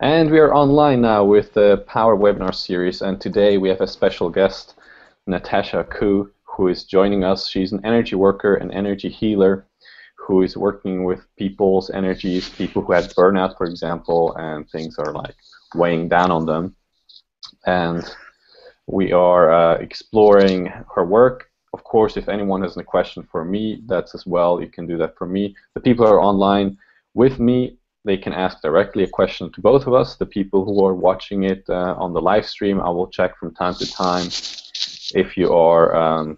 And we are online now with the Power Webinar series, and today we have a special guest, Natasha Koo, who is joining us. She's an energy worker, an energy healer, who is working with people's energies, people who had burnout, for example, and things are like weighing down on them. And we are exploring her work. Of course, if anyone has a question for me, that's as well, you can do that for me. The people who are online with me, they can ask directly a question to both of us. The people who are watching it on the live stream, I will check from time to time if you are,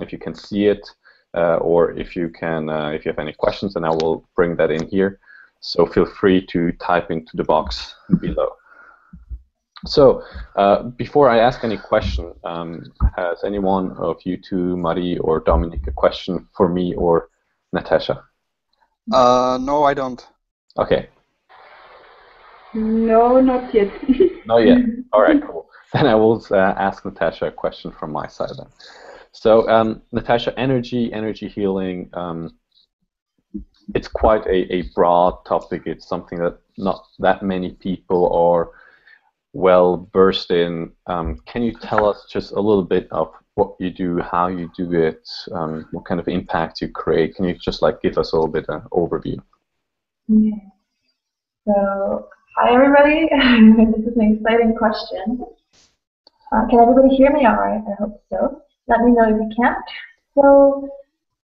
if you can see it, or if you can, if you have any questions, and I will bring that in here. So feel free to type into the box below. So before I ask any question, has anyone of you two, Marie or Dominic, a question for me or Natasha? No, I don't. Okay. No, not yet. Not yet. All right, cool. Then I will ask Natasha a question from my side then. So Natasha, energy healing, it's quite a broad topic. It's something that not that many people are well versed in. Can you tell us just a little bit of what you do, how you do it, what kind of impact you create? Can you just like give us a little bit of an overview? Okay. So, hi everybody. This is an exciting question. Can everybody hear me all right? I hope so. Let me know if you can't. So,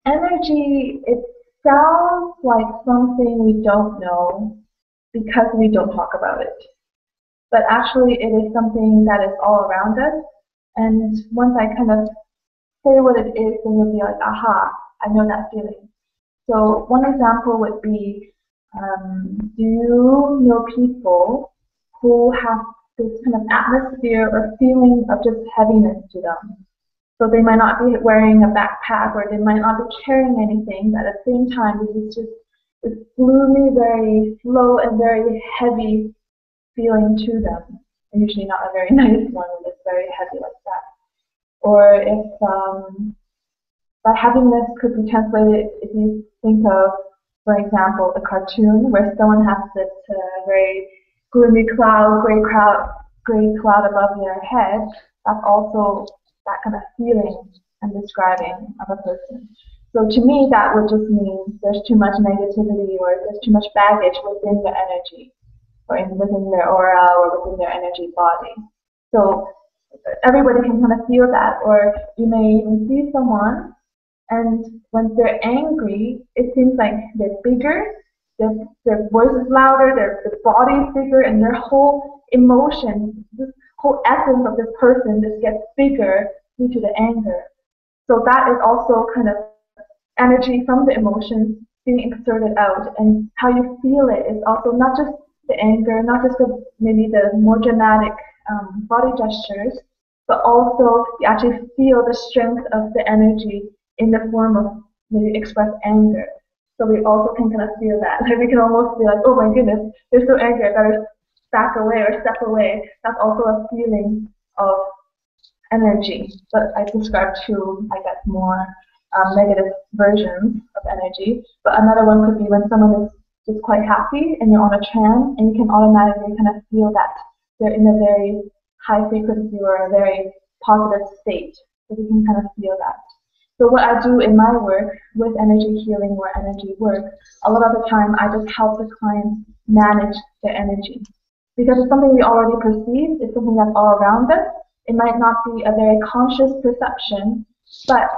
energy, it sounds like something we don't know because we don't talk about it. But actually, it is something that is all around us. And once I kind of say what it is, then you'll be like, aha, I know that feeling. So one example would be, do you know people who have this kind of atmosphere or feeling of just heaviness to them? So they might not be wearing a backpack or they might not be carrying anything, but at the same time, this is just this gloomy, very slow and very heavy feeling to them. And usually not a very nice one when it's very heavy like that. Or if that heaviness could be translated, if you think of, for example, a cartoon where someone has this very gloomy cloud, gray cloud above their head, that's also that kind of feeling I'm describing of a person. So to me, that would just mean there's too much negativity or there's too much baggage within the energy, or within their aura or within their energy body. So everybody can kind of feel that, or you may even see someone, and when they're angry, it seems like they're bigger, their voice is louder, their body is bigger, and their whole emotion, this whole essence of this person just gets bigger due to the anger. So that is also kind of energy from the emotions being exerted out, and how you feel it is also not just the anger, not just maybe the more dramatic body gestures, but also you actually feel the strength of the energy in the form of maybe expressed anger. So we also can kind of feel that. Like we can almost be like, oh my goodness, they're so angry, I better back away or step away. That's also a feeling of energy. But I described two, I guess, more negative versions of energy. But another one could be when someone is just quite happy and you're on a trance and you can automatically kind of feel that they're in a very high frequency or a very positive state. So you can kind of feel that. So what I do in my work with energy healing or energy work, a lot of the time I just help the clients manage their energy. Because it's something we already perceive, it's something that's all around us. It might not be a very conscious perception, but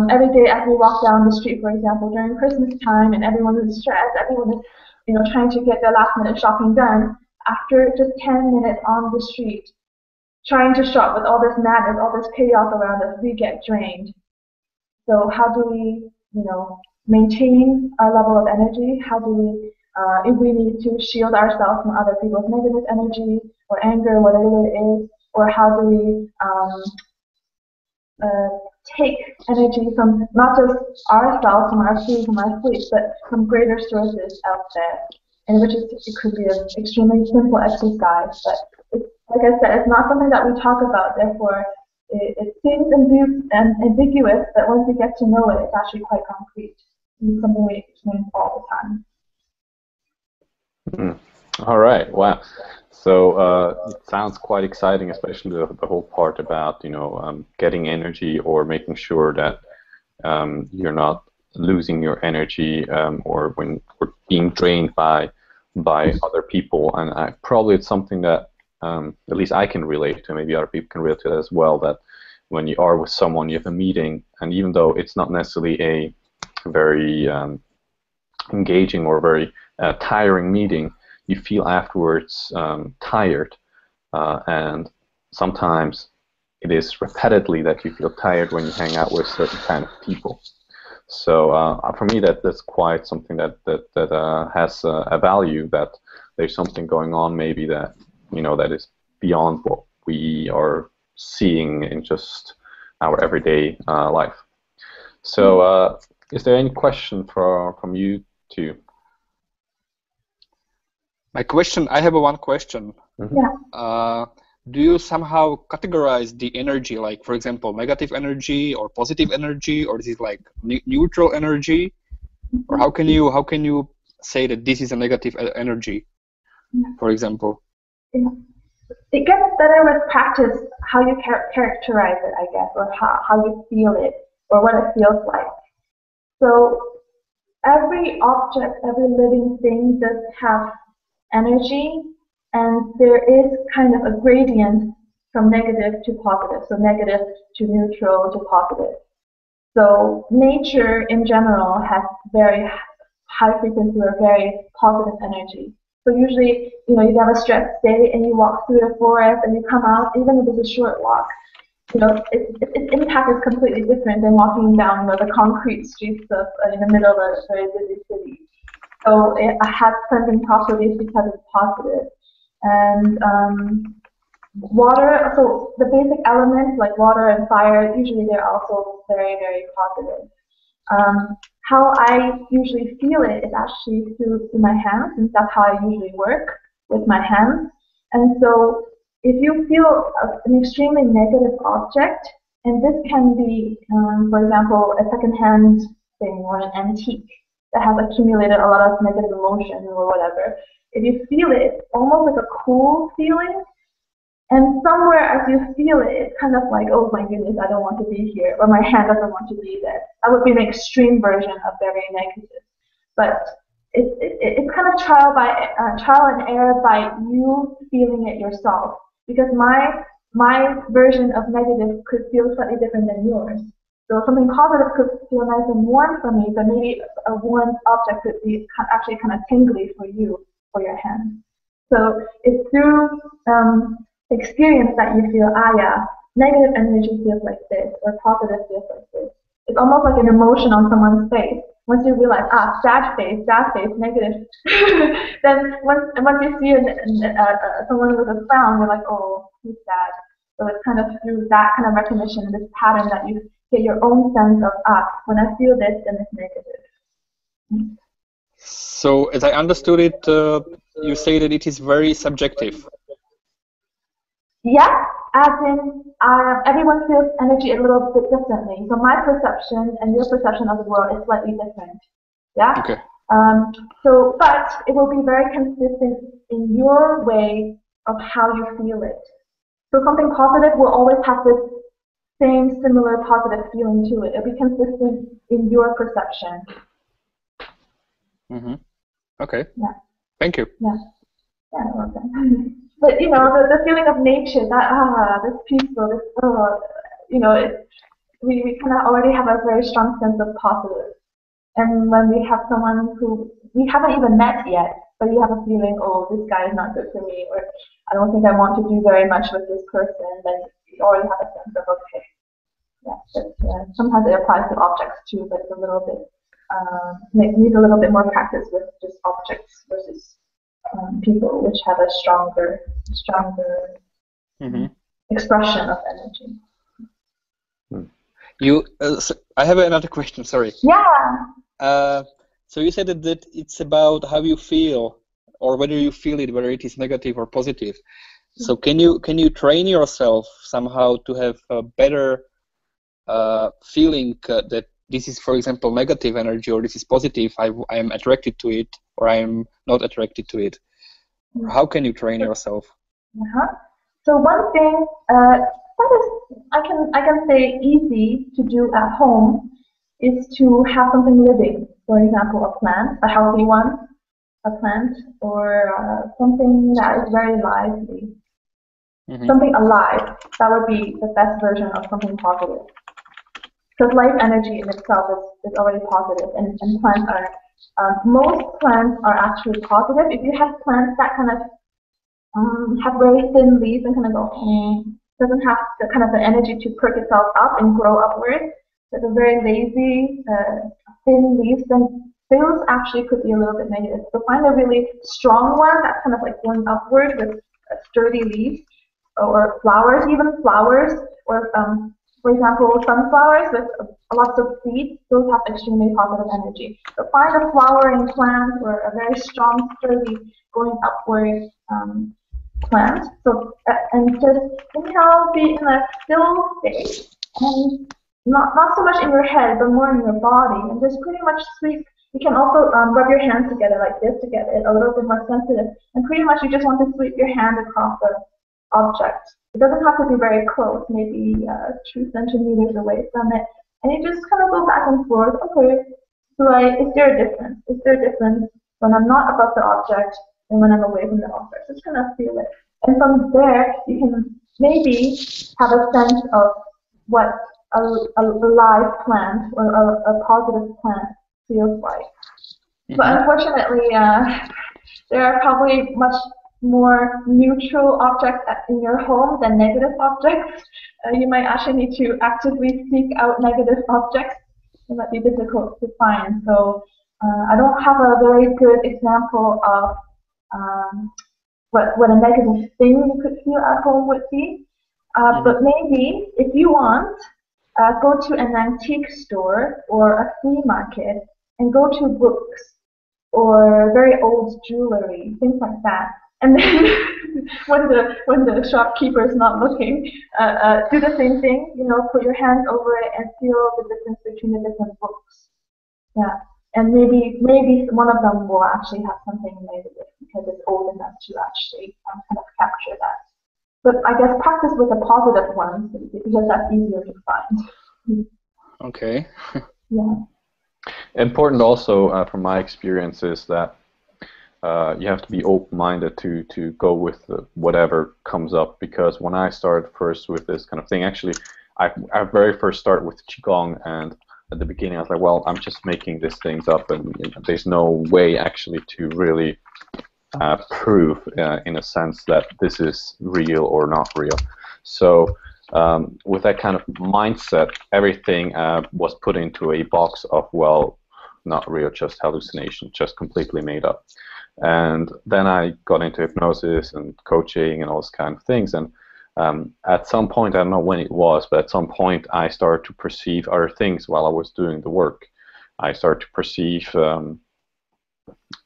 every day as we walk down the street, for example, during Christmas time, and everyone is stressed, everyone is trying to get their last minute shopping done, after just 10 minutes on the street, trying to shop with all this madness, all this chaos around us, we get drained. So how do we, maintain our level of energy? How do we, if we need to shield ourselves from other people's negative energy or anger, whatever it is, or how do we take energy from not just ourselves, from our food, from our sleep, but from greater sources out there, and which is, it could be an extremely simple exercise, but it's, like I said, it's not something that we talk about, therefore it seems ambiguous, but once you get to know it, it's actually quite concrete. It's something we experience all the time. All right. Wow. So it sounds quite exciting, especially the whole part about getting energy or making sure that you're not losing your energy or when or being drained by other people. And probably it's something that at least I can relate to. Maybe other people can relate to it as well. That when you are with someone, you have a meeting, and even though it's not necessarily a very engaging or very tiring meeting, you feel afterwards tired, and sometimes it is repeatedly that you feel tired when you hang out with certain kind of people. So for me, that's quite something that has a value. That there's something going on, maybe that is beyond what we are seeing in just our everyday life. So, is there any question from you two? I have one question. Yeah. Do you somehow categorize the energy, like for example, negative energy or positive energy, or is it like neutral energy, or how can you say that this is a negative energy, for example? Yeah. It gets better with practice how you characterize it, I guess, or how you feel it, or what it feels like. So every object, every living thing does have energy, and there is kind of a gradient from negative to positive, so negative to neutral to positive. So nature in general has very high frequency or very positive energy. So usually, you have a stressed day and you walk through the forest and you come out, even if it's a short walk, its impact is completely different than walking down the concrete streets of in the middle of a very busy city. So it has certain properties because it's positive. And water, so the basic elements like water and fire, usually they're also very, very positive. How I usually feel it is actually through my hands, since that's how I usually work with my hands. And so if you feel an extremely negative object, and this can be, for example, a secondhand thing or an antique that has accumulated a lot of negative emotion or whatever, if you feel it, it's almost like a cool feeling. And somewhere as you feel it, it's kind of like, oh my goodness, I don't want to be here, or my hand doesn't want to be there. That would be an extreme version of very negative. But it's kind of trial and error by you feeling it yourself. Because my version of negative could feel slightly different than yours. So something positive could feel nice and warm for me, but maybe a warm object could be actually kind of tingly for you, for your hand. So it's through experience that you feel, yeah, negative energy feels like this, or positive feels like this. It's almost like an emotion on someone's face. Once you realize, sad face, negative, then once you see someone with a frown, you're like, oh, he's sad. So it's kind of through that kind of recognition, this pattern, that you get your own sense of, when I feel this, then it's negative. So as I understood it, you say that it is very subjective. Yes, as in everyone feels energy a little bit differently. So my perception and your perception of the world is slightly different. Yeah. Okay. But it will be very consistent in your way of how you feel it. So something positive will always have this same similar positive feeling to it. It'll be consistent in your perception. Mm-hmm. Okay. Yeah. Thank you. Yeah. Yeah, okay. But the feeling of nature, that this peaceful, this we kind of already have a very strong sense of positive. And when we have someone who we haven't even met yet, but you have a feeling, oh, this guy is not good for me, or I don't think I want to do very much with this person, then you already have a sense of, okay, yeah. But sometimes it applies to objects too, but it's a little bit needs a little bit more practice with just objects versus people, which have a stronger expression of energy. I have another question. Sorry. Yeah. So you said that it's about how you feel, or whether you feel it, whether it is negative or positive. So can you train yourself somehow to have a better feeling that this is, for example, negative energy, or this is positive? I am attracted to it, or I am not attracted to it. How can you train yourself? So one thing that is I can say easy to do at home is to have something living. For example, a plant, a healthy one, a plant, or something that is very lively, something alive. That would be the best version of something positive. Because life energy in itself is already positive, and plants are, most plants are actually positive. If you have plants that kind of have very thin leaves and kind of go, doesn't have the kind of the energy to perk itself up and grow upwards, so the very lazy, thin leaves, then those actually could be a little bit negative. So find a really strong one that's kind of like going upward with sturdy leaves, or flowers, even flowers, or for example, sunflowers with lots of seeds, those have extremely positive energy. So find a flowering plant or a very strong, sturdy, going upward plant. So and just inhale, be in a still state, and not so much in your head, but more in your body, and just pretty much sweep. You can also rub your hands together like this to get it a little bit more sensitive. And pretty much you just want to sweep your hand across the object. It doesn't have to be very close, maybe 2 centimeters away from it. And you just kind of go back and forth. Okay, is there a difference? Is there a difference when I'm not above the object and when I'm away from the object? Just kind of feel it. And from there, you can maybe have a sense of what a live plant or a positive plant feels like. But unfortunately, there are probably much more neutral objects in your home than negative objects. You might actually need to actively seek out negative objects. It might be difficult to find. So I don't have a very good example of what a negative thing you could feel at home would be. But maybe if you want, go to an antique store or a flea market and go to books or very old jewelry, things like that. And then when the shopkeeper is not looking, do the same thing. Put your hands over it and feel the difference between the different books. Yeah, and maybe one of them will actually have something negative because it's old enough to actually kind of capture that. But I guess practice with the positive ones because that's easier to find. Okay. Yeah. Important also from my experience is that you have to be open-minded to go with whatever comes up, because when I started first with this kind of thing, actually I very first started with Qigong, and at the beginning I was like, well, I'm just making these things up, and there's no way actually to really prove in a sense that this is real or not real. So with that kind of mindset, everything was put into a box of, well, not real, just hallucination, just completely made up. And then I got into hypnosis and coaching and all those kind of things, and at some point, I don't know when it was, but at some point I started to perceive other things while I was doing the work. I started to perceive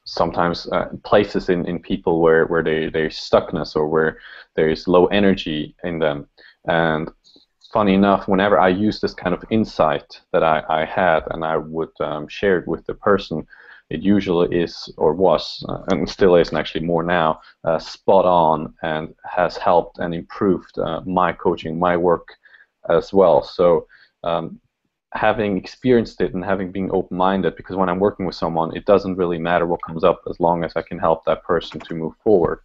sometimes places in people where there's stuckness or where there's low energy in them. And funny enough, whenever I used this kind of insight that I had and I would share it with the person, it usually is, or was, and still is, and actually more now, spot on, and has helped and improved my coaching, my work as well. So having experienced it and having been open-minded, because when I'm working with someone, it doesn't really matter what comes up as long as I can help that person to move forward.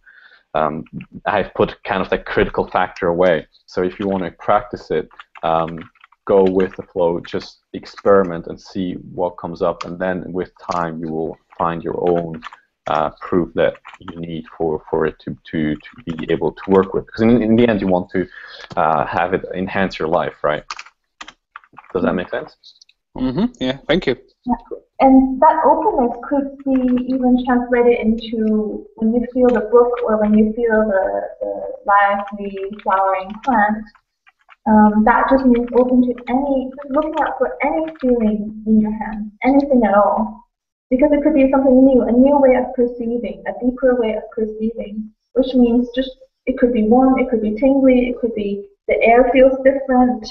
I've put kind of that critical factor away. So if you want to practice it, go with the flow, just experiment and see what comes up, and then with time you will find your own proof that you need for it to be able to work with. Because in the end you want to have it enhance your life, right? Does that make sense? Yeah, thank you. Yeah. And that openness could be even translated into when you feel the book or when you feel the lively flowering plant. That just means open to just looking out for any feeling in your hand, anything at all. Because it could be something new, a new way of perceiving, a deeper way of perceiving, which means just, it could be warm, it could be tingly, it could be the air feels different.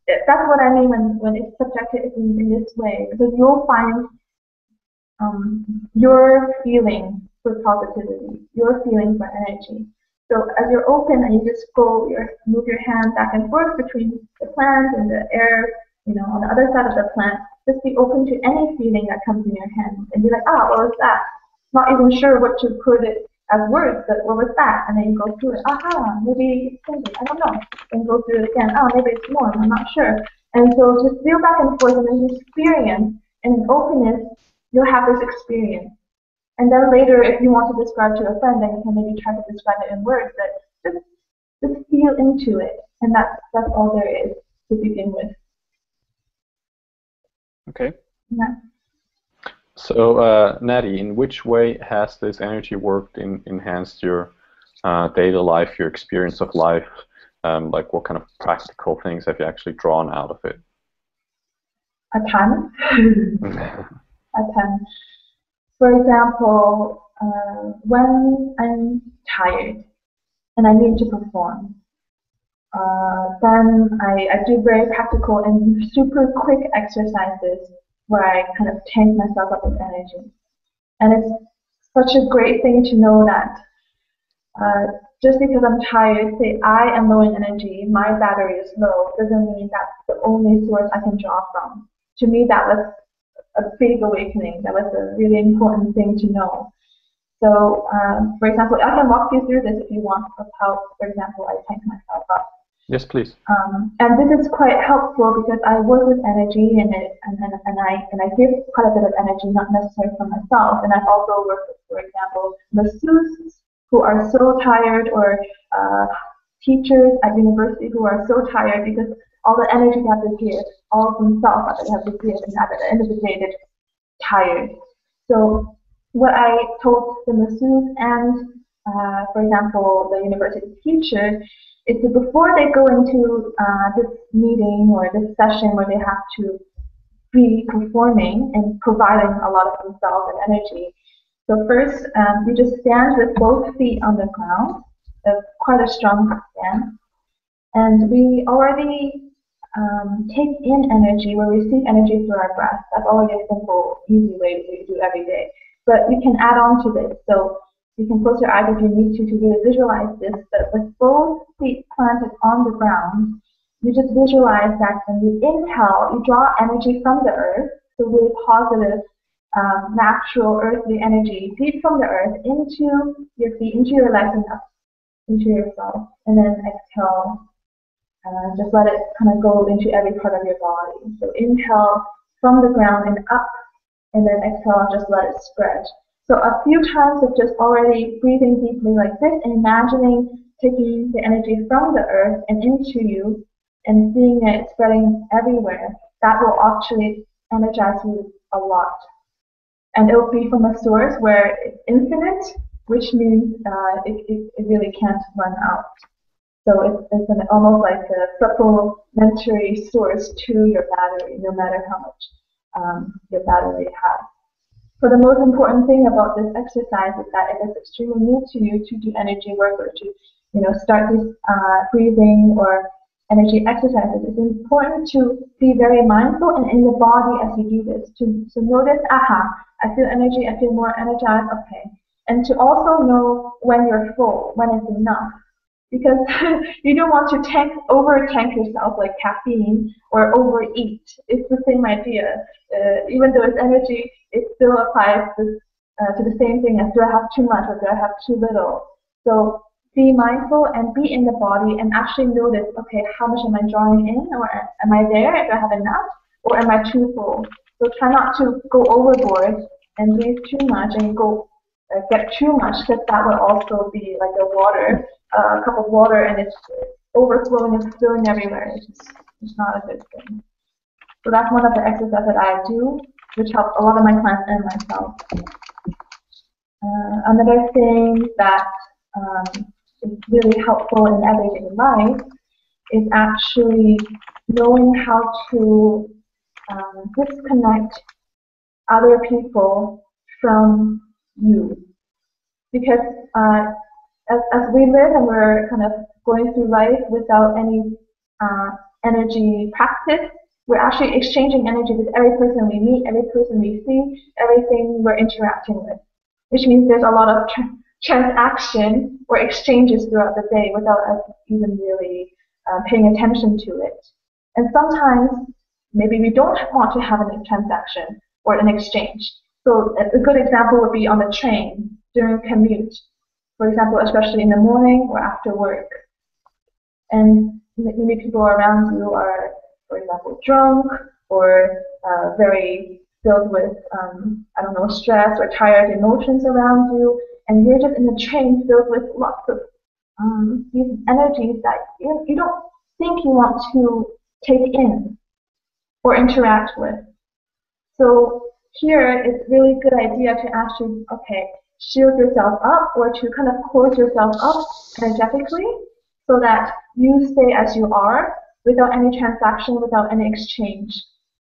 That's what I mean when it's subjective in this way, because you'll find your feeling for positivity, your feeling for energy. So as you're open and you just move your hand back and forth between the plant and the air, on the other side of the plant, just be open to any feeling that comes in your hand and be like, what was that? Not even sure what to put it as words, but what was that? And then you go through it. Maybe it's something, I don't know. And go through it again. Maybe it's more, I'm not sure. And so just feel back and forth and then experience. And in openness, you'll have this experience. And then later, if you want to describe to a friend, then you can maybe try to describe it in words, but just feel into it. And that's all there is to begin with. Okay. Yeah. So, Natty, in which way has this energy work enhanced your daily life, your experience of life? Like, what kind of practical things have you actually drawn out of it? A ton. A ton. For example, when I'm tired and I need to perform, then I do very practical and super quick exercises where I kind of tank myself up with energy. And it's such a great thing to know that just because I'm tired, say I am low in energy, my battery is low, doesn't mean that's the only source I can draw from. To me, that was a big awakening. That was a really important thing to know. So, for example, I can walk you through this if you want, of how, for example, I tank myself up. Yes, please. And this is quite helpful because I work with energy and I give quite a bit of energy, not necessarily for myself. And I've also worked with, for example, masseuses who are so tired, or teachers at university who are so tired because all the energy they have to give, all of themselves that they have to give, and at the end of the day they're tired. So what I told the masseuse and, for example, the university teacher is that before they go into this meeting or this session where they have to be performing and providing a lot of themselves and energy. So first, you just stand with both feet on the ground. That's quite a strong stand. And we already take in energy, we receive energy through our breath. That's already a simple, easy way we do every day. But you can add on to this. So you can close your eyes if you need to really visualize this. But with both feet planted on the ground, you just visualize that when you inhale, you draw energy from the earth, so really positive, natural earthly energy, deep from the earth into your feet, into your legs, and up into yourself. And then exhale. Just let it kind of go into every part of your body. So inhale from the ground and up, and then exhale, just let it spread. So a few times of just already breathing deeply like this and imagining taking the energy from the earth and into you and seeing it spreading everywhere, that will actually energize you a lot. And it will be from a source where it's infinite, which means it really can't run out. So it's almost like a supplementary source to your battery, no matter how much your battery has. So the most important thing about this exercise is that it is extremely new to you to do energy work or to start this breathing or energy exercises. It's important to be very mindful and in the body as you do this. To notice, I feel energy, I feel more energized, okay. And to also know when you're full, when it's enough. Because you don't want to over-tank yourself like caffeine or overeat. It's the same idea. Even though it's energy, it still applies to the same thing as do I have too much or do I have too little. So be mindful and be in the body and actually notice, okay, how much am I drawing in, or am I there? Do I have enough, or am I too full? So try not to go overboard and breathe too much and get too much, because that will also be like a cup of water, and it's overflowing and spilling everywhere. It's not a good thing. So that's one of the exercises that I do, which helps a lot of my clients and myself. Another thing that is really helpful in everyday life is actually knowing how to disconnect other people from you. Because as we live and we're kind of going through life without any energy practice, we're actually exchanging energy with every person we meet, every person we see, everything we're interacting with. which means there's a lot of transaction or exchanges throughout the day without us even really paying attention to it. And sometimes maybe we don't want to have a transaction or an exchange. So a good example would be on the train during commute, for example, especially in the morning or after work. And maybe people around you are, for example, drunk or very filled with, I don't know, stress or tired emotions around you, and you're just in the train filled with lots of these energies that you don't think you want to take in or interact with. So here it's really a good idea to actually, okay, shield yourself up or to kind of close yourself up energetically so that you stay as you are without any transaction, without any exchange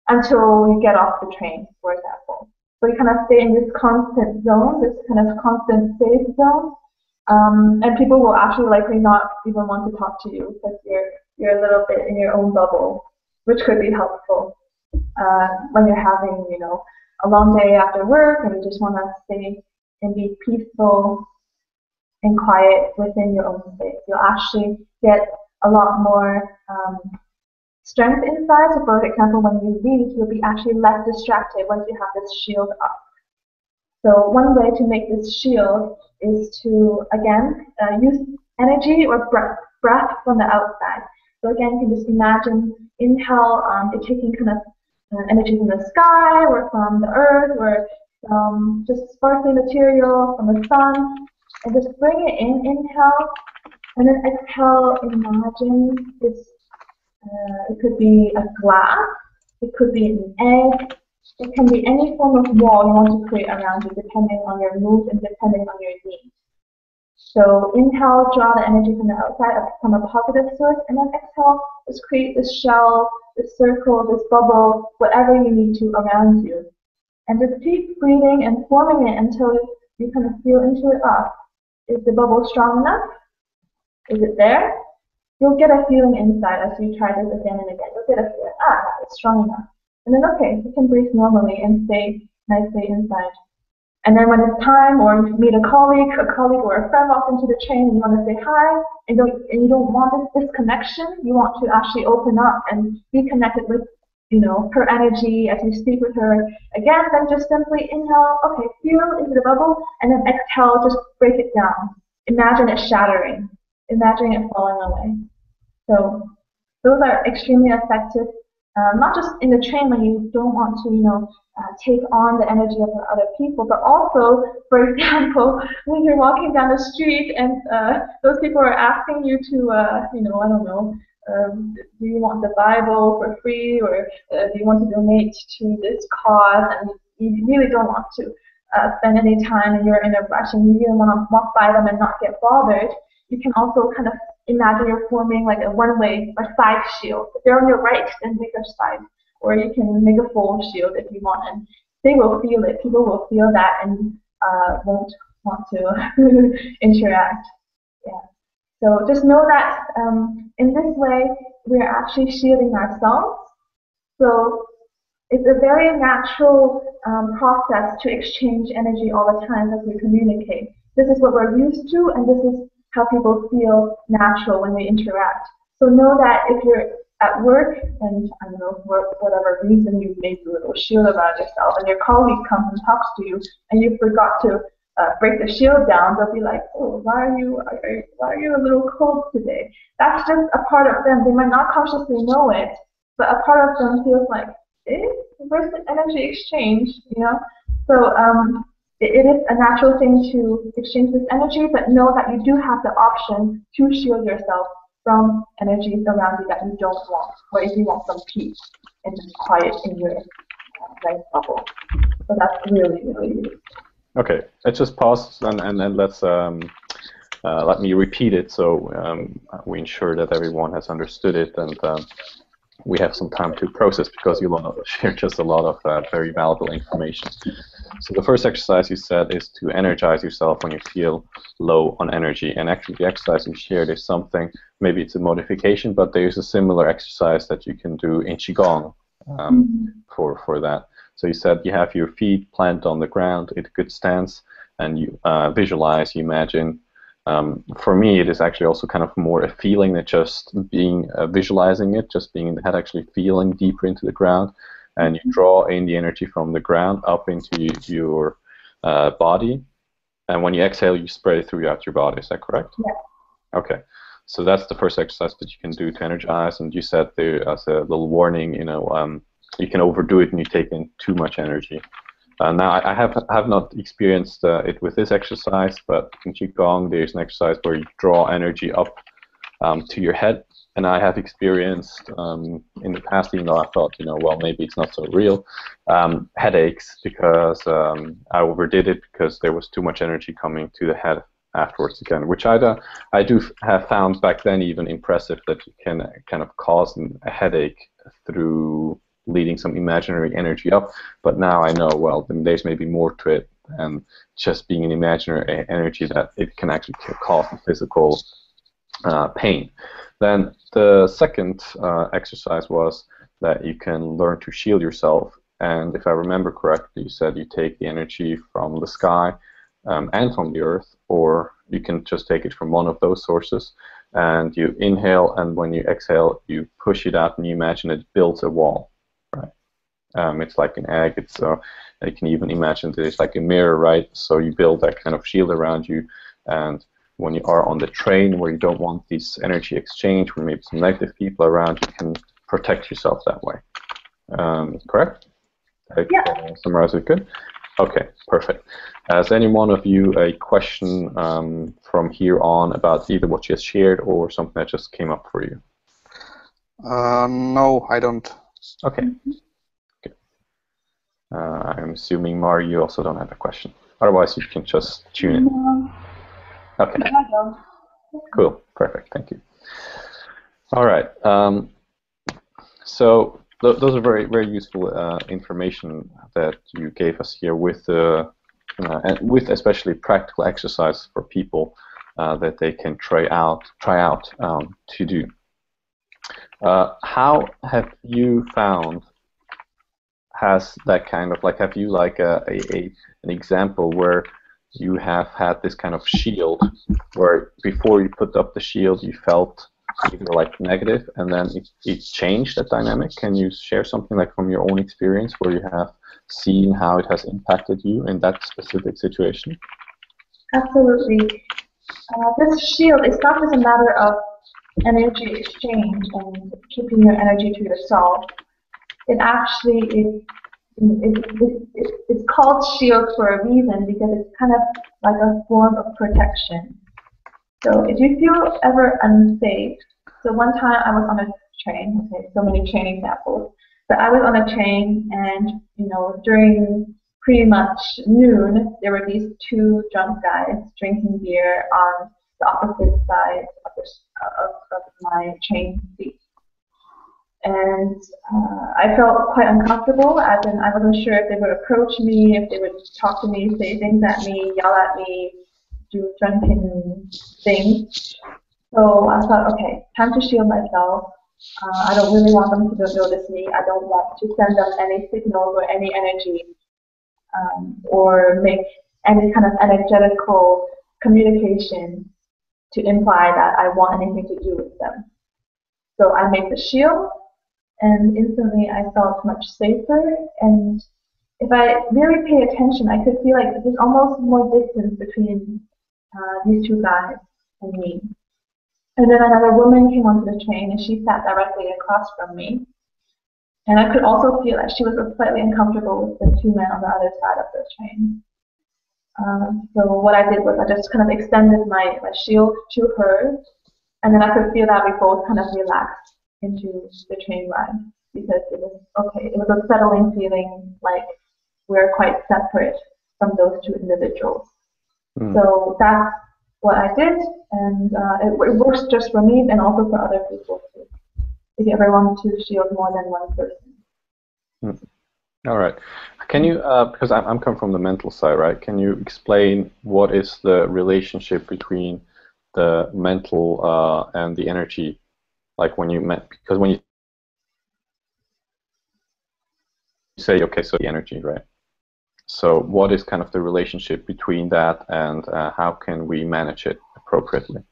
until you get off the train, for example. So you kind of stay in this constant zone, this kind of constant safe zone, and people will actually likely not even want to talk to you because you're a little bit in your own bubble, which could be helpful when you're having, a long day after work and you just want to stay and be peaceful and quiet within your own space. You'll actually get a lot more strength inside. So for example, when you read, you'll be actually less distracted once you have this shield up. So one way to make this shield is to, again, use energy or breath from the outside. So again, you can just imagine, inhale, you're taking kind of energy from the sky or from the earth or from just sparkly material from the sun, and just bring it in, inhale, and then exhale, imagine this, it could be a glass, it could be an egg, it can be any form of wall you want to create around you depending on your mood and depending on your need. So inhale, draw the energy from the outside from a positive source, and then exhale, just create this shell, this circle, this bubble, whatever you need to around you. And just keep breathing and forming it until you kind of feel into it up. Is the bubble strong enough? Is it there? You'll get a feeling inside as you try this again and again. You'll get a feeling, it's strong enough. And then, okay, you can breathe normally and stay nicely inside. And then when it's time, or you meet a colleague or a friend walks into the train and you want to say hi, and you don't want this disconnection, you want to actually open up and be connected with, her energy as you speak with her. Again, then just simply inhale, okay, feel into the bubble, and then exhale, just break it down. Imagine it shattering. Imagine it falling away. So those are extremely effective, not just in the train when you don't want to, take on the energy of other people, but also, for example, when you're walking down the street and those people are asking you to, I don't know, do you want the Bible for free, or do you want to donate to this cause, and you really don't want to spend any time and you're in a rush and you really want to walk by them and not get bothered, you can also kind of imagine you're forming like a one-way or side shield. If they're on your right, then make a side. Or you can make a full shield if you want, and they will feel it. People will feel that and won't want to interact. Yeah. So just know that in this way, we're actually shielding ourselves. So it's a very natural process to exchange energy all the time as we communicate. This is what we're used to, and this is how people feel natural when they interact. So know that if you're at work and, I don't know, for whatever reason you made a little shield around yourself and your colleague comes and talks to you and you forgot to break the shield down, they'll be like, oh, why are you a little cold today? That's just a part of them. They might not consciously know it, but a part of them feels like, where's the energy exchange, So it is a natural thing to exchange this energy, but know that you do have the option to shield yourself from energies around you that you don't want, or if you want some peace and just quiet in your nice bubble. So that's really, really useful. Okay, let's just pause and then let's let me repeat it so we ensure that everyone has understood it and we have some time to process, because you shared just a lot of very valuable information. So the first exercise you said is to energize yourself when you feel low on energy, and actually the exercise you shared is something, maybe it's a modification, but there's a similar exercise that you can do in Qigong for that. So you said you have your feet planted on the ground in a good stance, and you visualize, you imagine. For me, it is actually also kind of more a feeling than just being visualizing it, just being in the head, actually feeling deeper into the ground, and you draw in the energy from the ground up into your body, and when you exhale, you spread it throughout your body. Is that correct? Yeah. Okay. So that's the first exercise that you can do to energize. And you said there as a little warning, you can overdo it and you take in too much energy. Now, I have not experienced it with this exercise, but in Qigong, there's an exercise where you draw energy up to your head. And I have experienced in the past, even though I thought, well, maybe it's not so real, headaches because I overdid it because there was too much energy coming to the head afterwards again, which I do have found back then even impressive, that you can kind of cause a headache through leading some imaginary energy up. But now I know, well, then there's maybe more to it than just being an imaginary energy, that it can actually cause physical pain. Then the second exercise was that you can learn to shield yourself. And if I remember correctly, you said you take the energy from the sky and from the earth, or you can just take it from one of those sources, and you inhale, and when you exhale, you push it out, and you imagine it builds a wall, right? It's like an egg. It's you can even imagine that it's like a mirror, right? So you build that kind of shield around you, and when you are on the train where you don't want this energy exchange, where maybe some negative people around, you can protect yourself that way. Correct? Yeah. Summarize it good? Okay, perfect. Has any one of you a question from here on about either what you just shared or something that just came up for you? No, I don't. Okay. Okay. I'm assuming, Mari, you also don't have a question. Otherwise, you can just tune in. No. Okay. No, I don't. Cool. Perfect. Thank you. All right. So those are very, very useful information that you gave us here, with and with especially practical exercise for people that they can try out to do. How have you found? Has that kind of have you like an example where you have had this kind of shield, where before you put up the shield you felt either like negative, and then it changed that dynamic? Can you share something like from your own experience where you have seen how it has impacted you in that specific situation? Absolutely. This shield is not just a matter of energy exchange and keeping your energy to yourself. It actually is. It's called shield for a reason, because it's kind of like a form of protection. So if you feel ever unsafe, so one time I was on a train, okay, so many train examples, but I was on a train, and during pretty much noon, there were these two drunk guys drinking beer on the opposite side of my train seat. And I felt quite uncomfortable, as in I wasn't sure if they would approach me, if they would talk to me, say things at me, yell at me, do drunken things. So I thought, okay, time to shield myself. I don't really want them to notice me. I don't want to send them any signals or any energy, or make any kind of energetical communication to imply that I want anything to do with them. So I made the shield, and instantly I felt much safer. And if I really pay attention, I could feel like there's almost more distance between these two guys and me. And then another woman came onto the train, and she sat directly across from me. And I could also feel that she was slightly uncomfortable with the two men on the other side of the train. So what I did was I just kind of extended my shield to her, and then I could feel that we both kind of relaxed into the train ride, because it was okay. It was a settling feeling, like we're quite separate from those two individuals. So that's what I did, and it works just for me and also for other people too, if you ever want to shield more than one person. All right. Can you, because I'm coming from the mental side, right? Can you explain what is the relationship between the mental and the energy, like when you because when you say, okay, so the energy, right? So what is kind of the relationship between that, and how can we manage it appropriately?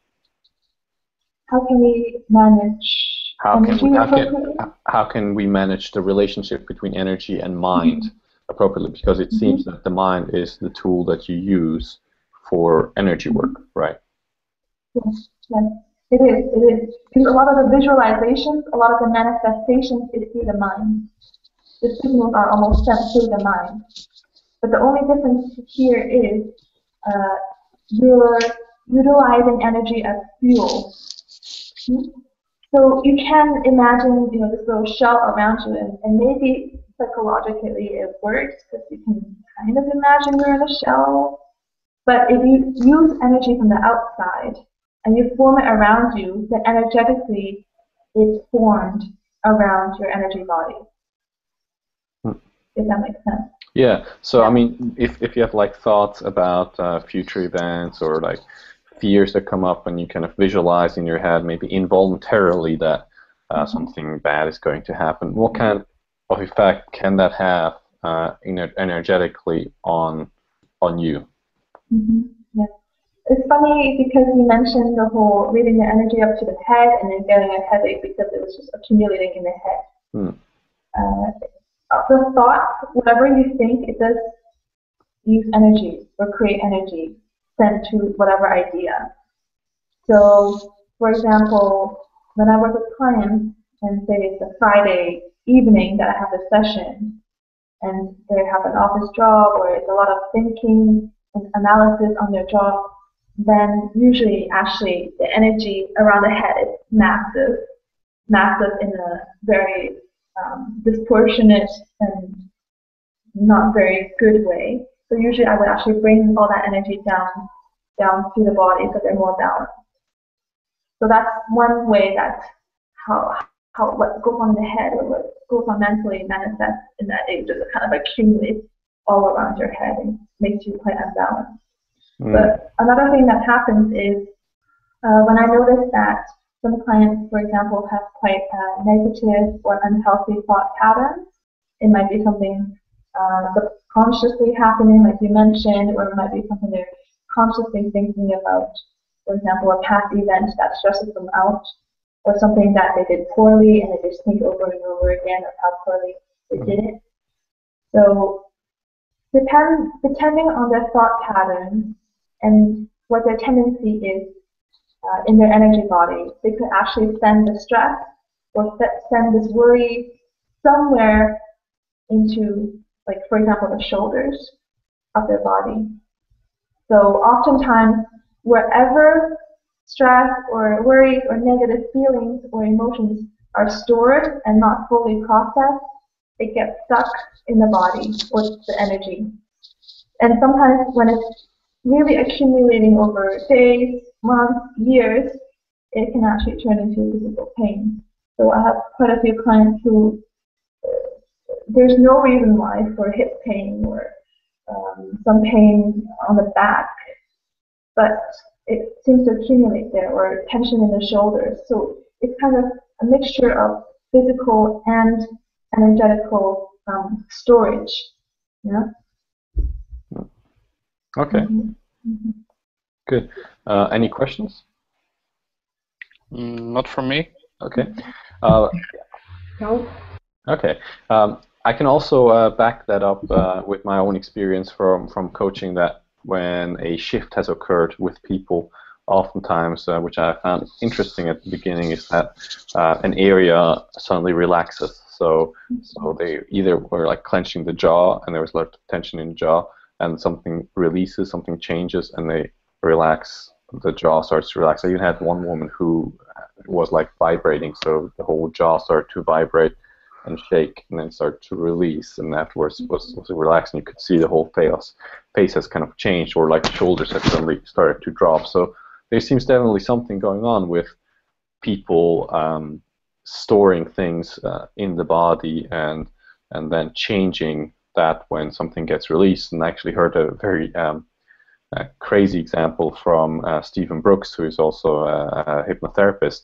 How can we manage energy appropriately? How can we manage the relationship between energy and mind appropriately? Because it seems that the mind is the tool that you use for energy work, right? Yes, yes, it is. It is. Because a lot of the visualizations, a lot of the manifestations is through the mind. The signals are almost sent through the mind. But the only difference here is you're utilizing energy as fuel. So you can imagine, this little shell around you, and maybe psychologically it works because you can kind of imagine you're in a shell. But if you use energy from the outside and you form it around you, then energetically it's formed around your energy body. If that makes sense. Yeah. So I mean, if you have like thoughts about future events or like fears that come up and you kind of visualize in your head, maybe involuntarily, that something bad is going to happen, what kind of effect can that have energetically on you? Yeah. It's funny because you mentioned the whole leading the energy up to the head and then getting a headache because it was just accumulating in the head. The thought, whatever you think, it does use energy or create energy sent to whatever idea. So, for example, when I work with clients and say it's a Friday evening that I have a session and they have an office job or it's a lot of thinking and analysis on their job, then usually actually the energy around the head is massive in a very disproportionate and not very good way. So usually I would actually bring all that energy down to the body so they're more balanced. So that's one way that how what goes on in the head or what goes on mentally manifests in that it just kind of accumulates all around your head and makes you quite unbalanced. But another thing that happens is when I notice that some clients, for example, have quite negative or unhealthy thought patterns, it might be something subconsciously happening, like you mentioned, or it might be something they're consciously thinking about. For example, a past event that stresses them out, or something that they did poorly and they just think over and over again of how poorly they did it. So depending on their thought pattern and what their tendency is in their energy body, they could actually send the stress or send this worry somewhere into, like, for example, the shoulders of their body. So oftentimes, wherever stress or worries or negative feelings or emotions are stored and not fully processed, it gets stuck in the body or the energy. And sometimes when it's really accumulating over days, months, years, it can actually turn into physical pain. So I have quite a few clients who there's no reason why for hip pain or some pain on the back, but it seems to accumulate there, or tension in the shoulders. So it's kind of a mixture of physical and energetical storage. Yeah. Okay. Good. Any questions? Not from me. Okay. No. Okay. I can also back that up with my own experience from coaching, that when a shift has occurred with people, oftentimes, which I found interesting at the beginning, is that an area suddenly relaxes. So they either were like clenching the jaw, and there was a lot of tension in the jaw, and something releases, something changes, and they relax. The jaw starts to relax. I even had one woman who was like vibrating, so the whole jaw started to vibrate and shake, and then start to release, and afterwards was relaxed, and you could see the whole face has kind of changed, or like the shoulders had suddenly started to drop. So there seems definitely something going on with people storing things in the body and then changing that when something gets released. And I actually heard a very crazy example from Stephen Brooks, who is also a hypnotherapist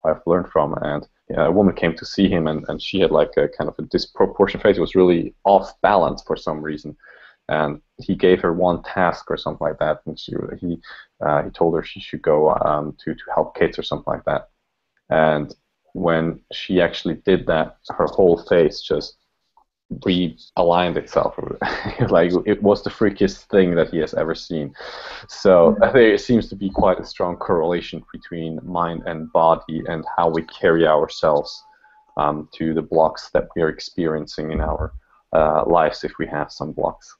I've learned from, and a woman came to see him, and she had like a kind of a disproportionate face. It was really off balance for some reason, and he gave her one task or something like that, and he told her she should go to help kids or something like that. And when she actually did that, her whole face just realigned itself. Like, it was the freakiest thing that he has ever seen. So I think it seems to be quite a strong correlation between mind and body and how we carry ourselves to the blocks that we are experiencing in our lives, if we have some blocks.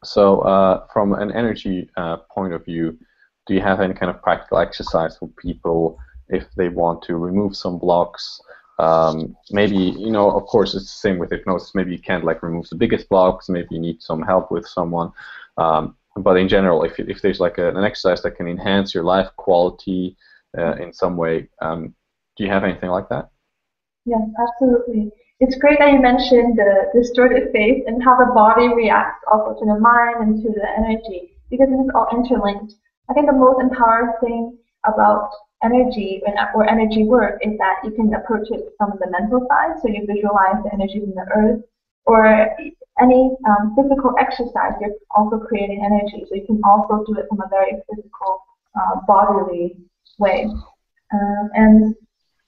So from an energy point of view, do you have any kind of practical exercise for people if they want to remove some blocks? Maybe, you know, of course, it's the same with hypnosis. Maybe you can't like remove the biggest blocks. Maybe you need some help with someone. But in general, if there's like an exercise that can enhance your life quality in some way, do you have anything like that? Yes, absolutely. It's great that you mentioned the distorted face and how the body reacts also to the mind and to the energy, because it's all interlinked. I think the most empowering thing about energy or energy work is that you can approach it from the mental side, so you visualize the energy from the earth, or any physical exercise, you're also creating energy, so you can also do it from a very physical, bodily way. And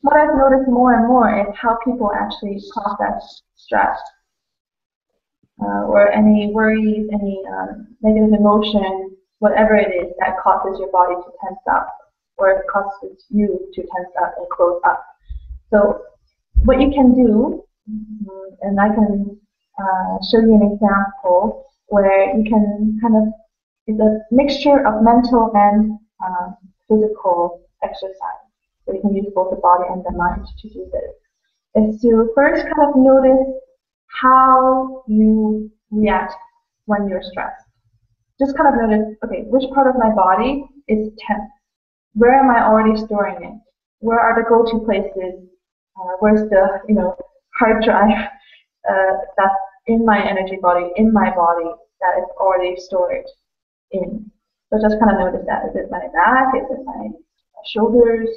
what I've noticed more and more is how people actually process stress or any worries, any negative emotion, whatever it is that causes your body to tense up, or it causes you to tense up and close up. So what you can do, and I can show you an example where you can kind of, it's a mixture of mental and physical exercise. So you can use both the body and the mind to do this. Is to first kind of notice how you react when you're stressed. Just kind of notice, okay, which part of my body is tense? Where am I already storing it? Where are the go-to places? Where's the, hard drive that's in my energy body, in my body, that is already stored in? So just kind of notice that. Is it my back? Is it my shoulders?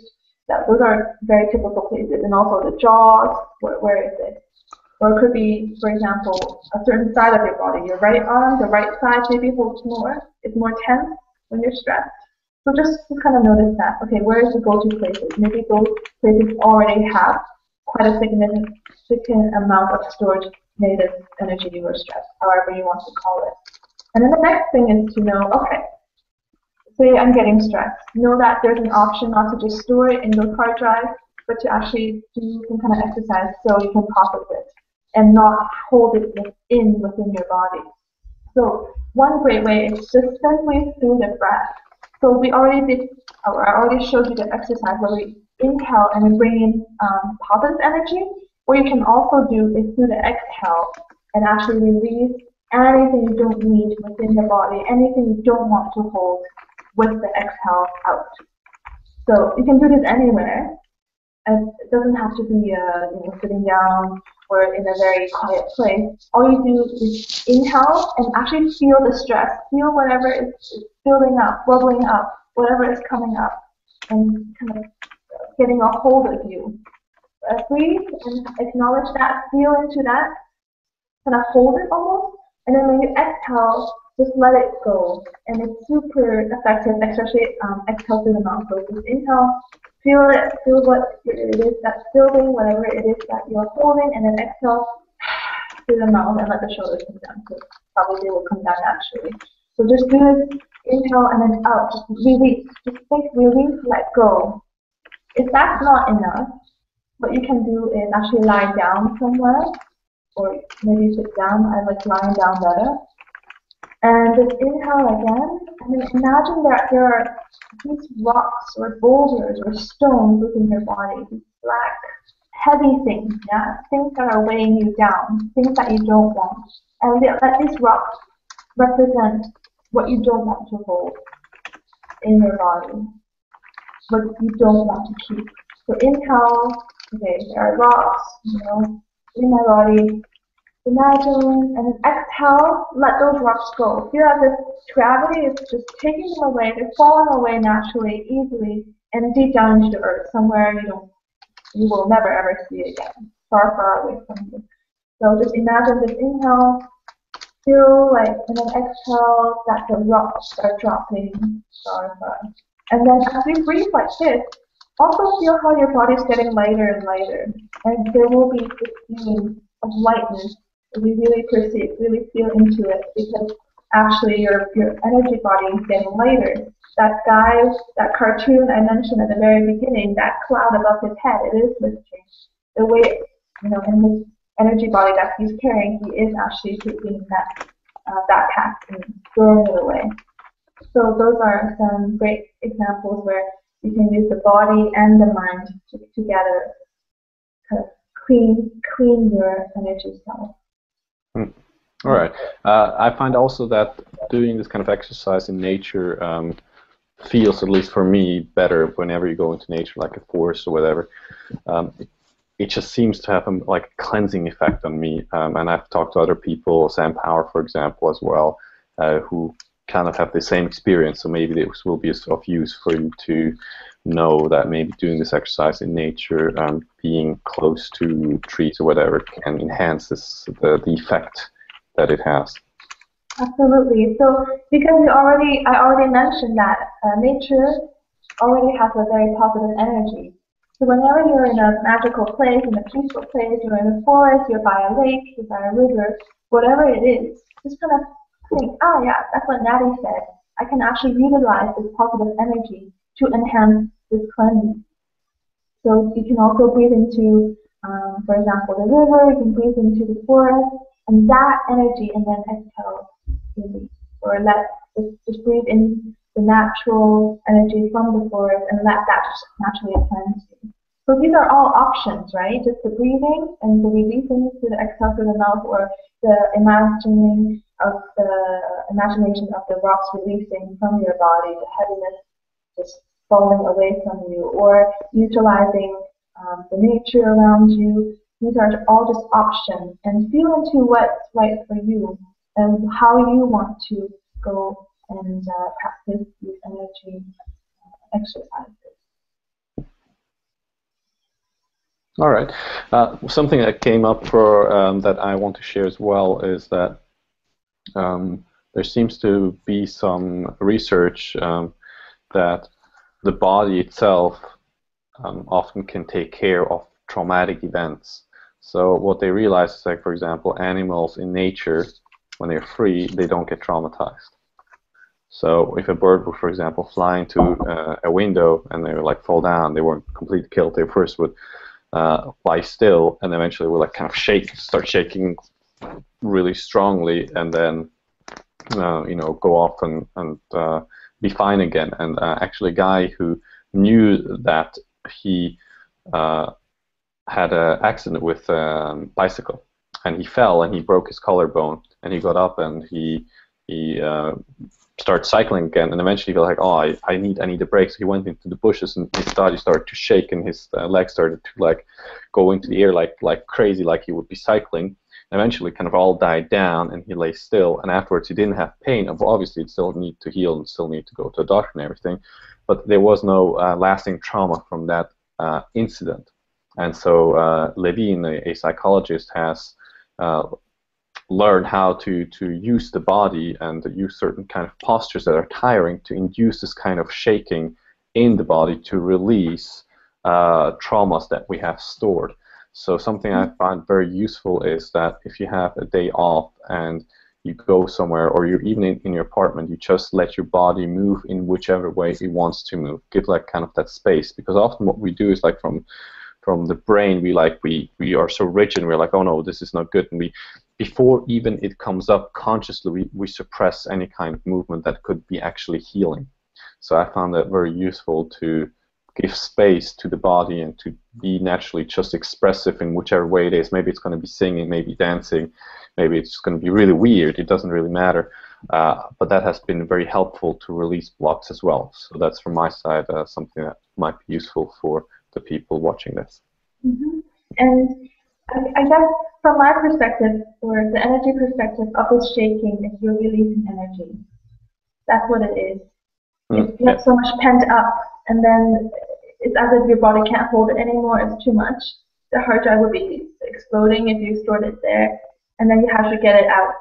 Those are very typical places. And also the jaws, where is it? Or it could be, for example, a certain side of your body. Your right arm, the right side maybe holds more, is more tense when you're stressed. So just kind of notice that. Okay, where is the go-to places? Maybe those places already have quite a significant amount of stored negative energy or stress, however you want to call it. And then the next thing is to know, okay, say I'm getting stressed. Know that there's an option not to just store it in those hard drives, but to actually do some kind of exercise so you can process it and not hold it within your body. So one great way is just simply through the breath. So I already showed you the exercise where we inhale and we bring in positive energy. What you can also do is through the exhale and actually release anything you don't need within the body, anything you don't want to hold with the exhale out. So you can do this anywhere. And it doesn't have to be sitting down or in a very quiet place. All you do is inhale and actually feel the stress. Feel whatever is building up, bubbling up, whatever is coming up, and kind of getting a hold of you. Breathe and acknowledge that, feel into that, kind of hold it almost, and then when you exhale, just let it go. And it's super effective, especially exhale through the mouth. So just inhale, feel it, feel what it is that's building, whatever it is that you're holding, and then exhale through the mouth and let the shoulders come down. So probably they will come down naturally. So just do it, inhale and then out, just release. Just think, release, let go. If that's not enough, what you can do is actually lie down somewhere, or maybe sit down. I like lying down better. And just inhale again, and then imagine that there are these rocks or boulders or stones within your body, these black, heavy things, things that are weighing you down, things that you don't want. And let these rocks represent what you don't want to hold in your body, what you don't want to keep. So inhale, okay, there are rocks, in my body. Imagine, and then exhale, let those rocks go. Feel as if gravity is just taking them away. They're falling away naturally, easily, and deep down into the earth, somewhere you will never ever see it again, far, far away from you. So just imagine this inhale, feel like in an exhale that the rocks are dropping far, far. And then as we breathe like this, also feel how your body's getting lighter and lighter. And there will be this feeling of lightness if you really perceive, really feel into it, because actually your energy body is getting lighter. That guy, that cartoon I mentioned at the very beginning, that cloud above his head, it is lifting. The way, in his energy body that he's carrying, he is actually taking that backpack and throwing it away. So those are some great examples where you can use the body and the mind together, kind of clean your energy self. All right. I find also that doing this kind of exercise in nature feels, at least for me, better whenever you go into nature, like a forest or whatever. It just seems to have like a cleansing effect on me. And I've talked to other people, Sam Power, for example, as well, who kind of have the same experience. So maybe this will be of use for you to know that maybe doing this exercise in nature, being close to trees or whatever, can enhance the effect that it has. Absolutely. So because I already mentioned that nature already has a very positive energy. So whenever you're in a magical place, in a peaceful place, you're in a forest, you're by a lake, you're by a river, whatever it is, just kind of think, oh yeah, that's what Natty said. I can actually utilize this positive energy to enhance this cleansing. So you can also breathe into, for example, the river, you can breathe into the forest, and that energy, and then exhale, release. Or just breathe in the natural energy from the forest and let that just naturally cleanse you. So these are all options, right? Just the breathing and the releasing through the exhale through the mouth, or the imagination of the rocks releasing from your body, the heaviness just falling away from you, or utilizing the nature around you. These are all just options, and feel into what's right for you and how you want to go and practice these energy exercises. All right. Something that came up for that I want to share as well is that there seems to be some research that the body itself often can take care of traumatic events. So what they realize is, like, for example, animals in nature, when they're free, they don't get traumatized. So if a bird would, for example, fly into a window and they would like fall down, they weren't completely killed. They first would lie still, and eventually would like kind of start shaking really strongly, and then go off and be fine again. And actually, a guy who knew that, he had an accident with a bicycle, and he fell and he broke his collarbone, and he got up and he started cycling again, and eventually he felt like, oh, I need a break. So he went into the bushes, and his body started to shake, and his legs started to like go into the air like crazy, like he would be cycling. Eventually kind of all died down, and he lay still, and afterwards he didn't have pain. Obviously it still need to heal and still need to go to a doctor and everything, but there was no lasting trauma from that incident. And so Levine, a psychologist, has learned how to use the body and to use certain kind of postures that are tiring to induce this kind of shaking in the body to release traumas that we have stored. So something I find very useful is that if you have a day off and you go somewhere, or you're even in your apartment, you just let your body move in whichever way it wants to move. Give like kind of that space, because often what we do is like from the brain, we are so rigid, and we're like, oh no, this is not good, and we, before even it comes up consciously, we suppress any kind of movement that could be actually healing. So I found that very useful to give space to the body and to be naturally just expressive in whichever way it is. Maybe it's going to be singing, maybe dancing, maybe it's going to be really weird. It doesn't really matter. But that has been very helpful to release blocks as well. So that's from my side something that might be useful for the people watching this. Mm-hmm. And I guess from my perspective, or the energy perspective of this shaking, is you're releasing energy. That's what it is. If you have so much pent up, and then it's as if your body can't hold it anymore, it's too much. The hard drive would be exploding if you stored it there, and then you have to get it out.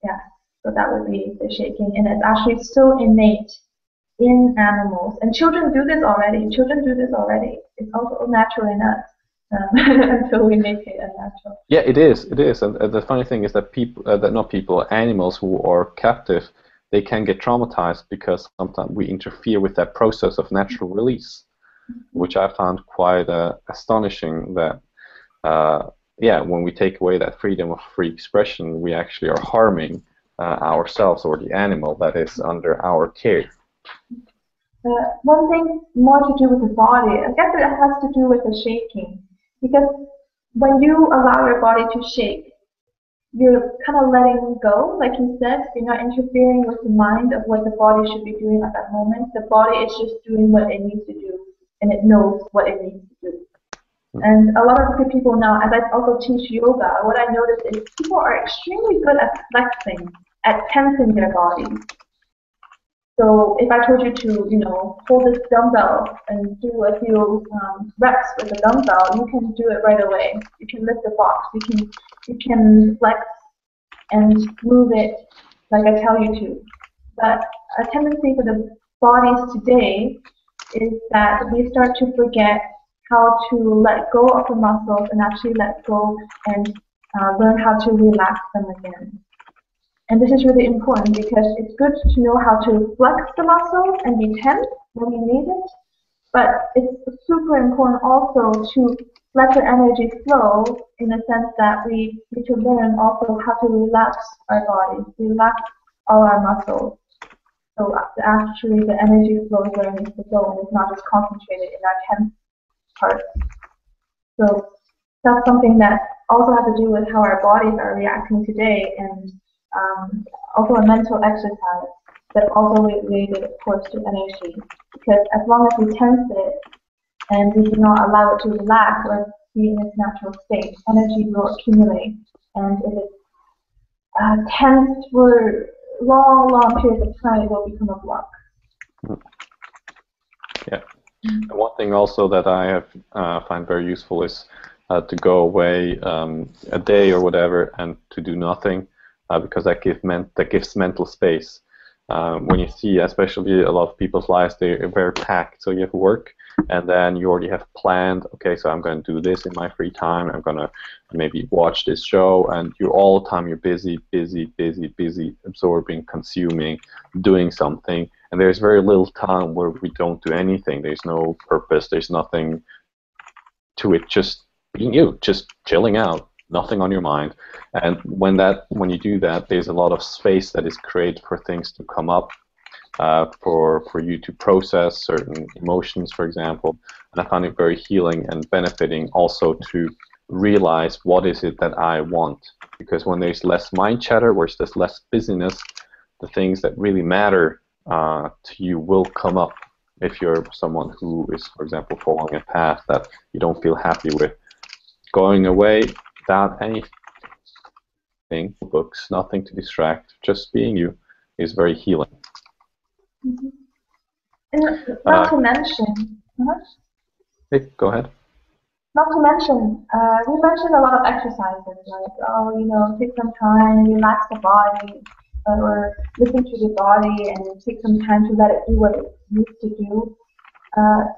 Yeah, so that would be the shaking, and it's actually so innate in animals, and children do this already. It's also natural in us until we make it unnatural. Yeah, it is. It is. And the funny thing is that animals who are captive, they can get traumatized because sometimes we interfere with that process of natural release, which I found quite astonishing. That yeah, when we take away that freedom of free expression, we actually are harming ourselves or the animal that is under our care. One thing more to do with the body, I guess it has to do with the shaking. Because when you allow your body to shake, you're kind of letting go, like you said, you're not interfering with the mind of what the body should be doing at that moment. The body is just doing what it needs to do, and it knows what it needs to do. And a lot of good people now, as I also teach yoga, what I notice is people are extremely good at flexing, at tensing their body. So if I told you to, hold this dumbbell and do a few reps with the dumbbell, you can do it right away. You can lift the box. You can flex and move it like I tell you to. But a tendency for the bodies today is that we start to forget how to let go of the muscles and actually let go and learn how to relax them again. And this is really important because it's good to know how to flex the muscles and be tense when we need it, but it's super important also to let the energy flow in the sense that we need to learn also how to relax our bodies, relax all our muscles. So actually the energy flows where it needs to go and it's not just concentrated in our tense parts. So that's something that also has to do with how our bodies are reacting today, and also a mental exercise that's also related, of course, to energy. Because as long as we tense it and we do not allow it to relax or be in its natural state, energy will accumulate. And if it's tensed for long periods of time, it will become a block. Yeah. And one thing also that I have find very useful is to go away a day or whatever and to do nothing. Because that gives mental space. When you see, especially a lot of people's lives, they're very packed. So you have work, and then you already have planned. Okay, so I'm going to do this in my free time. I'm going to maybe watch this show, and all the time you're busy, absorbing, consuming, doing something. And there's very little time where we don't do anything. There's no purpose. There's nothing to it. Just being you, just chilling out. Nothing on your mind, and when you do that, there's a lot of space that is created for things to come up, for you to process certain emotions, for example. And I found it very healing and benefiting also to realize what is it that I want, because when there's less mind chatter, where there's less busyness, the things that really matter to you will come up. If you're someone who is, for example, following a path that you don't feel happy with, going away without anything, books, nothing to distract, just being you, is very healing. Mm-hmm. And not to mention, hey, go ahead. Not to mention, we mentioned a lot of exercises, like, take some time, relax the body, or listen to the body and take some time to let it do what it needs to do.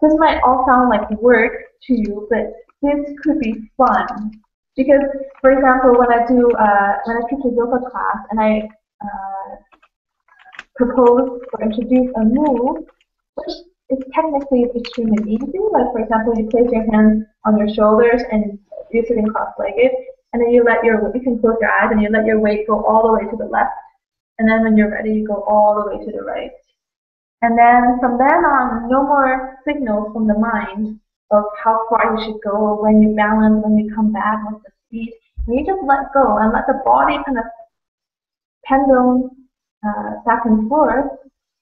This might all sound like work to you, but this could be fun. Because, for example, when I teach a yoga class and I propose or introduce a move, which is technically extremely easy. Like, for example, you place your hands on your shoulders and you're sitting cross-legged, and then you can close your eyes and you let your weight go all the way to the left, and then when you're ready, you go all the way to the right. And then from then on, no more signals from the mind of how far you should go, or when you balance, when you come back, what's the speed. And you just let go and let the body kind of pendulum back and forth.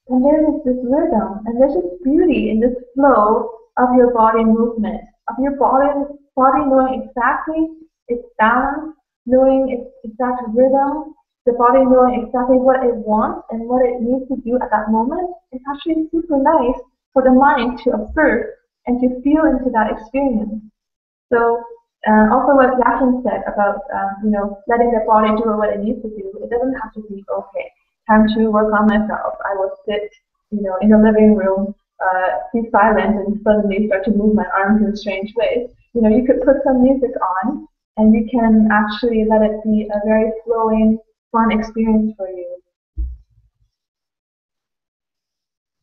And there's this rhythm, and there's this beauty in this flow of your body movement, of your body knowing exactly its balance, knowing its exact rhythm, the body knowing exactly what it wants and what it needs to do at that moment. It's actually super nice for the mind to observe and to feel into that experience. So Also, what Yakin said about letting the body do what it needs to do. It doesn't have to be okay. Time to work on myself. I will sit, in the living room, be silent, and suddenly start to move my arms in strange ways. You could put some music on, and you can actually let it be a very flowing, fun experience for you.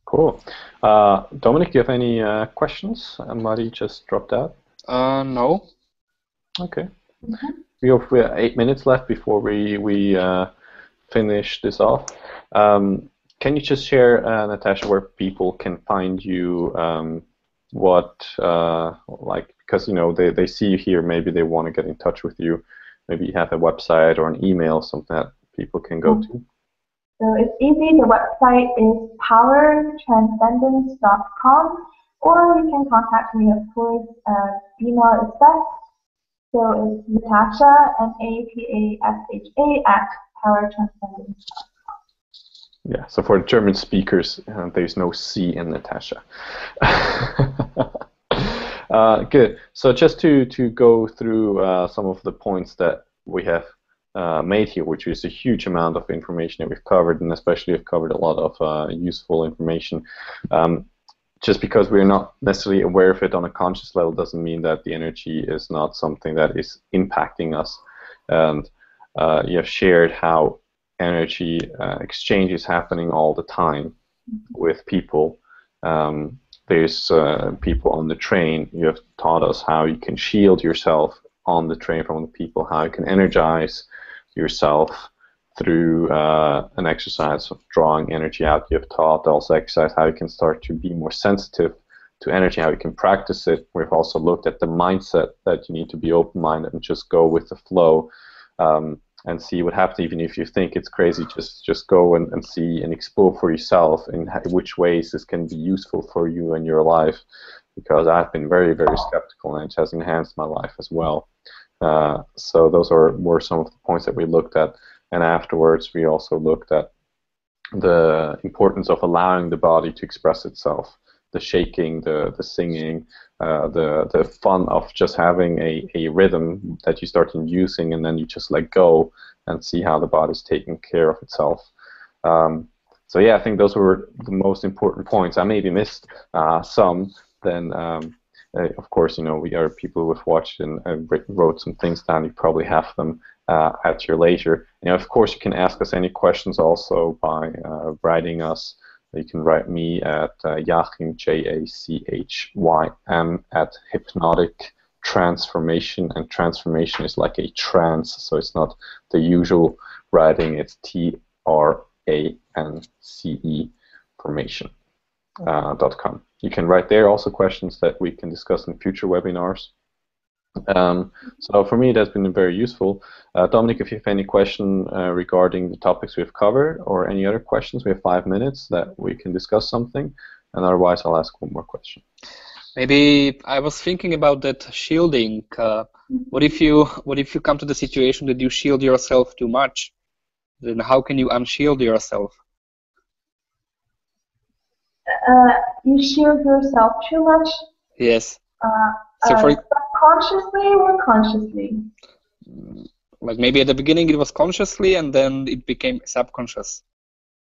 Cool. Dominic, do you have any questions? Marie just dropped out. No. Okay. We have 8 minutes left before we finish this off. Can you just share, Natasha, where people can find you? Because they see you here, maybe they want to get in touch with you. Maybe you have a website or an email, something that people can go to. So it's easy. The website is powertranscendence.com, or you can contact me, of course. Email is best. So it's Natasha, Napasha, at powertranscendence.com. Yeah, so for German speakers, there's no C in Natasha. Good. So just to go through some of the points that we have made here, which is a huge amount of information that we've covered, and especially we've covered a lot of useful information. Just because we're not necessarily aware of it on a conscious level doesn't mean that the energy is not something that is impacting us. And you have shared how energy exchange is happening all the time with people. There's people on the train. You have taught us how you can shield yourself on the train from the people, how you can energize yourself through an exercise of drawing energy out. You have taught also exercise how you can start to be more sensitive to energy, how you can practice it. We've also looked at the mindset that you need to be open-minded and just go with the flow and see what happens. Even if you think it's crazy, just go and see and explore for yourself in which ways this can be useful for you in your life, because I've been very, very skeptical and it has enhanced my life as well. So those were some of the points that we looked at. And afterwards, we also looked at the importance of allowing the body to express itself, the shaking, the singing, the fun of just having a rhythm that you start using, and then you just let go and see how the body's taking care of itself. So yeah, I think those were the most important points. I maybe missed some. Then, of course, we are people who have watched and wrote some things down. You probably have them at your leisure. Of course, you can ask us any questions also by writing us. You can write me at Jachym, Jachym, at Hypnotic Transformation, and transformation is like a trance, so it's not the usual writing. It's TRANCE formation.com. You can write there also questions that we can discuss in future webinars. So for me, that's been very useful. Dominic, if you have any question regarding the topics we've covered or any other questions, we have 5 minutes that we can discuss something, and otherwise I'll ask one more question. Maybe I was thinking about that shielding. What if you come to the situation that you shield yourself too much? Then how can you unshield yourself? You shield yourself too much? Yes. So for consciously or consciously? Like maybe at the beginning it was consciously and then it became subconscious.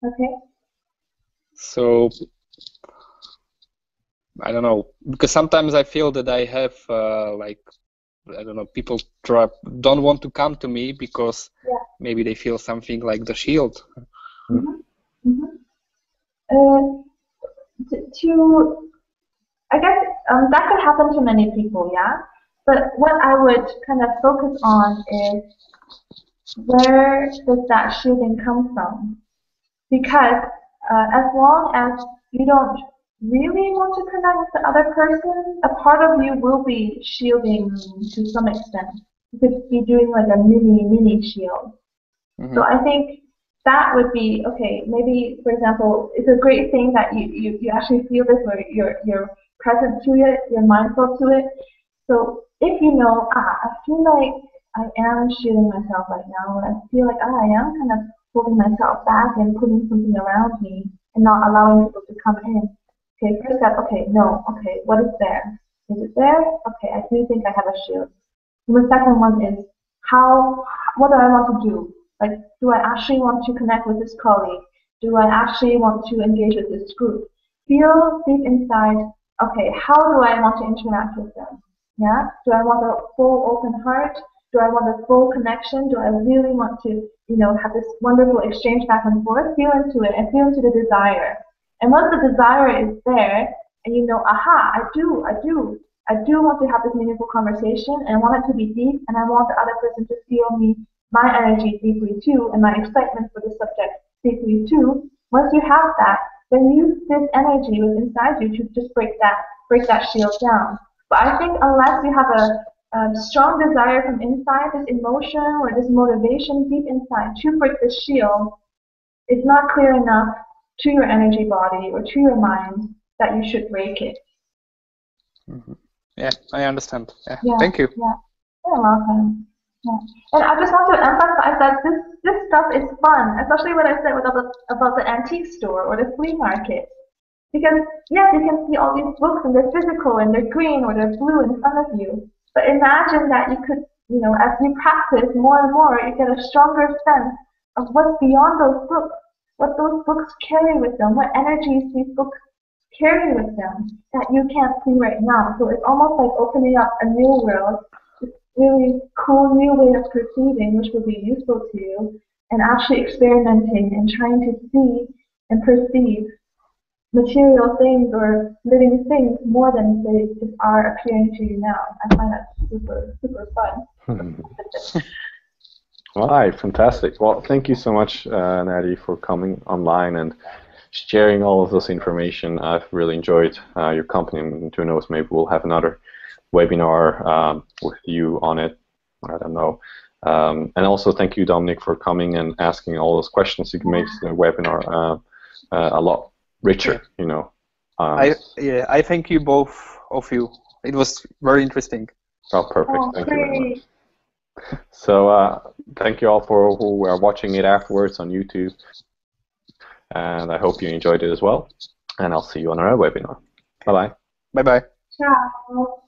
Okay. So I don't know, because sometimes I feel that I have I don't know, people don't want to come to me because maybe they feel something like the shield. I guess that could happen to many people, yeah? But what I would kind of focus on is, where does that shielding come from? Because as long as you don't really want to connect with the other person, a part of you will be shielding to some extent. You could be doing like a mini shield. So I think that would be, okay, maybe, for example, it's a great thing that you actually feel this, where you're present to it, you're mindful to it. So if you know, I feel like I am shielding myself right now, and I feel like I am kind of holding myself back and putting something around me and not allowing people to come in. Okay, first step, okay, no, okay, what is there? Is it there? Okay, I do think I have a shield. The second one is what do I want to do? Like, do I actually want to connect with this colleague? Do I actually want to engage with this group? Feel deep inside, okay, how do I want to interact with them? Yeah? Do I want a full open heart? Do I want a full connection? Do I really want to, have this wonderful exchange back and forth? Feel into it and feel into the desire. And once the desire is there, and aha, I do want to have this meaningful conversation, and I want it to be deep, and I want the other person to feel my energy deeply too, and my excitement for the subject deeply too. Once you have that, then use this energy within inside you to just break that shield down. But I think unless you have a strong desire from inside, this emotion or this motivation deep inside to break the shield, it's not clear enough to your energy body or to your mind that you should break it. Mm-hmm. Yeah, I understand. Yeah, thank you. Yeah, you're welcome. Yeah. And I just want to emphasize that this stuff is fun, especially what I said about the antique store or the flea market. Because yes, you can see all these books and they're physical and they're green or they're blue in front of you. But imagine that you could, as you practice more and more, you get a stronger sense of what's beyond those books, what those books carry with them, what energies these books carry with them that you can't see right now. So it's almost like opening up a new world, this really cool new way of perceiving, which will be useful to you, and actually experimenting and trying to see and perceive material things or living things more than they just are appearing to you now. I find that super, super fun. All right, fantastic. Well, thank you so much, Natty, for coming online and sharing all of this information. I've really enjoyed your company, and who knows, maybe we'll have another webinar with you on it. I don't know. And also thank you, Dominic, for coming and asking all those questions. You can make the webinar a lot richer, I thank you, both of you. It was very interesting. Oh, perfect. Thank you very much. So thank you all for who are watching it afterwards on YouTube. And I hope you enjoyed it as well. And I'll see you on our webinar. Bye-bye. Bye-bye. Ciao.